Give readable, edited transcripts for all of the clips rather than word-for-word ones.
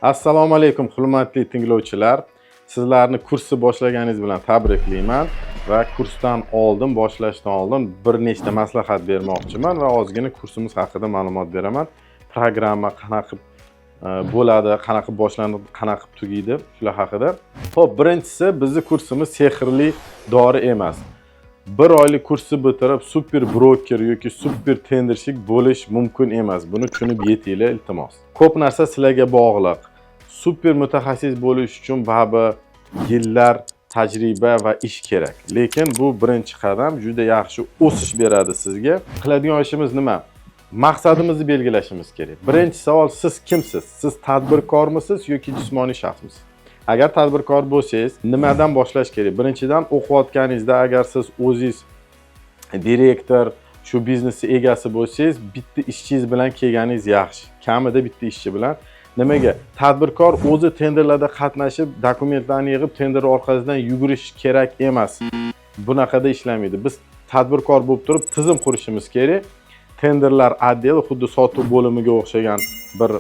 Assalomu alaykum hurmatli tinglovchilar. Sizlarni kursni boshlaganingiz bilan tabriklayman va kursdan oldin, boshlashdan oldin bir nechta maslahat bermoqchiman va ozgina kursimiz haqida ma'lumot beraman. Programma qanaqa bo'ladi, qanaqa boshlanib, qanaqa tugaydi, shular haqida. Xo'p, birinchisi bizning kursimiz sehrli dori emas. Bir oylik kursni bitirib super broker yoki super tendershik bo'lish mumkin emas. Buni tushunib yetinglar iltimos. Ko'p narsa sizlarga bog'liq. Super mutaxassis bo'lish uchun baribir yillar tajriba va ish kerak. Lekin bu birinchi qadam, juda yaxshi o'sish beradi sizga. Qiladigan ishimiz nima? Maqsadimizni belgilashimiz kerak. Birinchi savol, siz kimsiz? Siz tadbirkormisiz yoki jismoniy shaxsmisiz? Agar tadbirkor bo'lsangiz, nimadan boshlash kerak? Birinchidan, o'qiyotganingizda agar siz o'zingiz direktor, shu biznesning egasi bo'lsangiz, bitta ishchingiz bilan kelganingiz yaxshi. Kamida bitta ishchi bilan. Nimaga? Tadbirkor o'zi tenderlarda qatnashib, dokumentlarni yig'ib, tender orqasidan yugurish kerak emas. Bunaqada ishlamaydi. Biz tadbirkor bo'lib turib, tizim qurishimiz kerak. Tenderlar отдел xuddi sotuv bo'limiga o'xshagan bir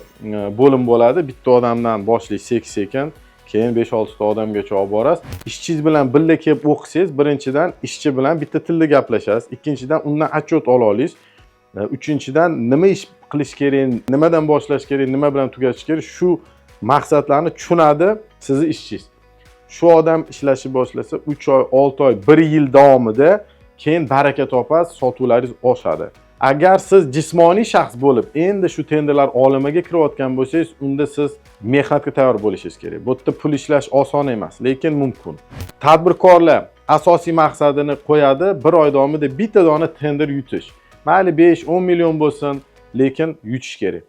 bo'lim bo'ladi. Bitta odamdan boshlaysiz sekin, keyin 5-6 ta odamgacha olib borasiz. Ishchingiz bilan birga kelib o'qisangiz, birinchidan ishchi bilan bitta tilda gaplashasiz. Ikkinchidan undan отчет ola olasiz. Uchinchidan nima ish qilish kerak, nimadan boshlash kerak, nima bilan tugatish kerak, shu maqsadlarni tushunadi sizning ishchingiz. Shu odam ishlashni boshlasa 3 oy, 6 oy, 1 yil davomida keyin baraka topasiz, sotuvlaringiz oshadi. Agar siz jismoniy shaxs bo'lib, endi shu tenderlar olimiga kirayotgan bo'lsangiz, unda siz mehnatga tayyor bo'lishingiz kerak. Bu yerda pul ishlash oson emas, lekin mumkin. Tadbirkorlar asosiy maqsadini qo'yadi, 1 oy davomida bitta dona tender yutish. Mayli 5-10 million bo'lsin, lekin yutish kerak.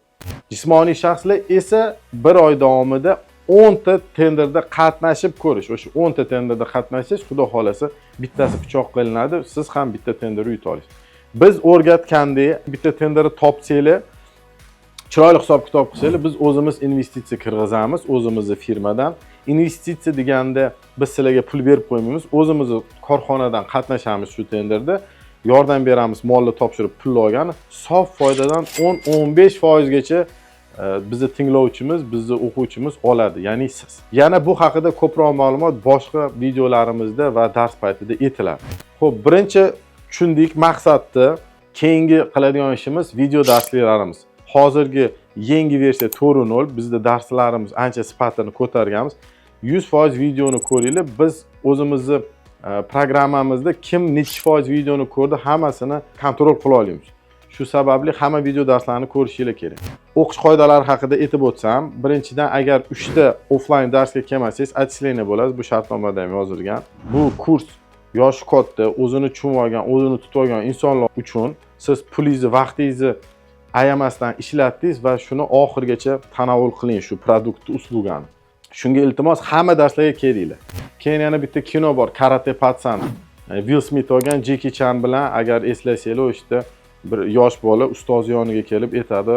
Jismoniy shaxslar esa 1 oy davomida 10 ta tenderda qatnashib ko'rish. O'sha 10 ta tenderda qatnashish, xudo xolasa, bittasi pichoq qilinadi, siz ham bitta tenderni yuta olasiz. Biz o'rgatgandek bitta tenderni topsanglar, chiroyli hisob-kitob qilsanglar, biz o'zimiz investitsiya kirgizamiz, o'zimizning firmadan. Investitsiya deganda biz sizlarga pul berib qo'ymaymiz, o'zimizning korxonadan qatnashamiz shu tenderda. Yordam beramiz, molni topshirib pul olgan, sof foydadan 10-15% gacha bizni tinglovchimiz, bizni o'quvchimiz oladi, ya'ni siz. Yana bu haqida ko'proq ma'lumot boshqa videolarimizda va dars paytida aytiladi. Xo'p, birinchi tushundik maqsadni. Keyingi qiladigan ishimiz video darsliklarimiz. Hozirgi yangi versiya 4.0, bizda darslarimiz ancha sifatini ko'targanmiz. 100% videoni ko'ringlar. Biz o'zimizni programmamizda kim necha foiz videoni ko'rdi, hammasini kontrol qila olamiz. Shu sababli hamma video darslarni ko'rishingiz kerak. O'qish qoidalari haqida aytib o'tsam, birinchidan, agar 3 ta offline darsga kelmasangiz, отчисление bo'lasiz. Bu shartnomada ham yozilgan. Bu kurs yoshi katta, o'zini tushunib olgan, o'zini tutib olgan insonlar uchun siz pulingizni, vaqtingizni ayamasdan ishlatdingiz va shuni oxirigacha tanovul qiling shu produktni, uslugani. Shunga iltimos, hamma darslarga kelinglar. Keyin yana bitta kino bor, Karate Patsan. Will Smith olgan Jackie Chan bilan, agar eslasanglar, o'shda bir yosh bola ustoz yoniga kelib aytadi,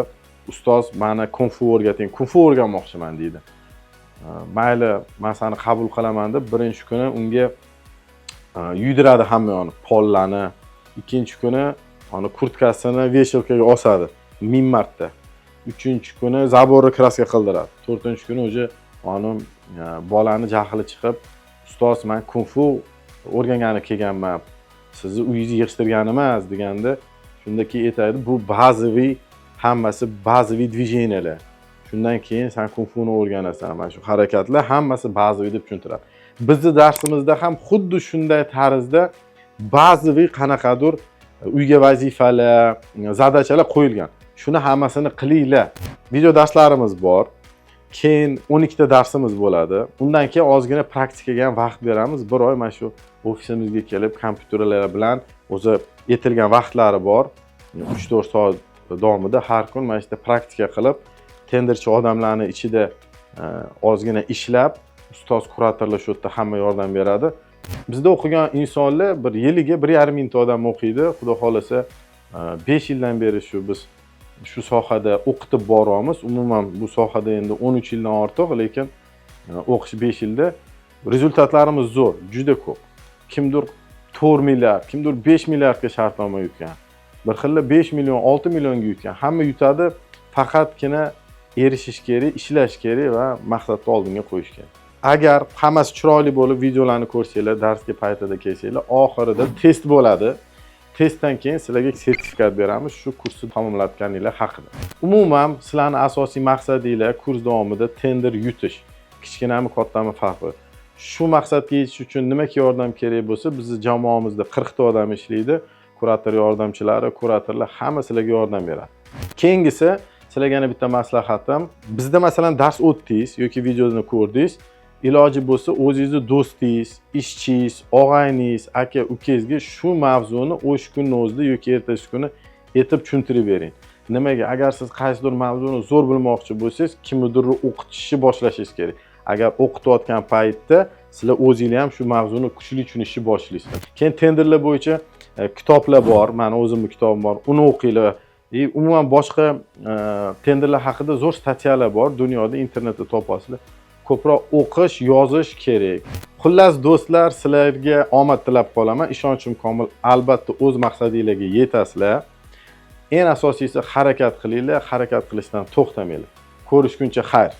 ustoz, meni kung fu o'rgating, kung fu o'rganmoqchiman deydi. Mayli, men seni qabul qilaman deb birinchi kuni unga yuydiradi hamma yoni, pollani. Ikkinchi kuni ona kurtkasini veshelkaga osadi 1000 marta. Uchinchi kuni zaborni kraska qildiradi. To'rtinchi kuni o'zi onim bolani jahli chiqib, ustoz, men kung fu o'rgangani kelganman, sizni uyingizni yig'ishtirgan emas deganda, shunda keyin aytadi, bu bazaviy, hammasi bazaviy движениялар. Shundan keyin sen kung funi o'rganasan. Mana shu harakatlar hammasi bazaviy deb tushuntiradi. Bizning darsimizda ham xuddi shunday tarzda bazaviy qanaqadir uyga vazifalar, zadachalar qo'yilgan. Shuni hammasini qilinglar. Video darslarimiz bor. Keyin 12 ta darsimiz bo'ladi. Undan keyin ozgina praktikaga ham vaqt beramiz. 1 oy mana shu ofisimizga kelib, kompyuterlar bilan o'zi yetilgan vaqtlari bor. 3-4 soat davomida har kun mana shu praktika qilib, tenderchi odamlarning ichida ozgina ishlab, ustoz kuratorlar shu yerda hamma yordam beradi. Bizda o'qigan insonlar bir yiliga 1,5 mingta odam o'qiydi. Xudo xolasa 5 yildan beri biz shu sohada o'qitib boramiz. Umuman bu sohada endi 13 yildan ortiq, lekin o'qish 5 yilda rezultatlarimiz zo'r, juda ko'p. Kimdir 4 milliard, kimdir 5 milliardga shartnoma yutgan. Bir xilla 5 million, 6 millionga yutgan. Hamma yutadi, faqatgina erishish kerak, ishlash kerak va maqsadni oldinga qo'yish kerak. Agar hammasi chiroyli bo'lib videolarni ko'rsanglar, darsga paytida kelsanglar, oxirida test bo'ladi. Testdan keyin sizlarga sertifikat beramiz shu kursni tamomlatganinglar haqida. Umuman sizlarning asosiy maqsadinglar kurs davomida tender yutish. Kichkinami, kattami farqi. Shu maqsadga yetish uchun nimaga yordam kerak bo'lsa, bizning jamoamizda 40 ta odam ishlaydi. Kurator yordamchilari, kuratorlar hamma sizlarga yordam beradi. Keyingisi sizlarga yana bitta maslahatim, bizda masalan dars o'tdingiz yoki videoni ko'rdingiz, iloji bo'lsa o'zingizni do'stingiz, ishchingiz, og'ayningiz, aka ukangizga shu mavzuni o'sha kunning o'zida yoki ertasi kuni aytib tushuntirib bering. Nimaga? Agar siz qaysidir mavzuni zo'r bilmoqchi bo'lsangiz, kimnidir o'qitishni boshlashingiz kerak. Agar o'qitayotgan paytda sizlar o'zingizlar ham shu mavzuni kuchli tushunishni boshlaysizlar. Keyin tenderlar bo'yicha kitoblar bor, meni o'zimning kitobim bor, uni o'qinglar. Umuman boshqa tenderlar haqida zo'r statyalar bor, dunyoda internetda topasizlar. Ko'proq o'qish, yozish kerak. Xullas do'stlar, sizlarga omad tilab qolaman. Ishonchim komil, albatta o'z maqsadingizga yetasizlar. Eng asosiysi harakat qilinglar, harakat qilishdan to'xtamanglar. Ko'rishguncha xayr.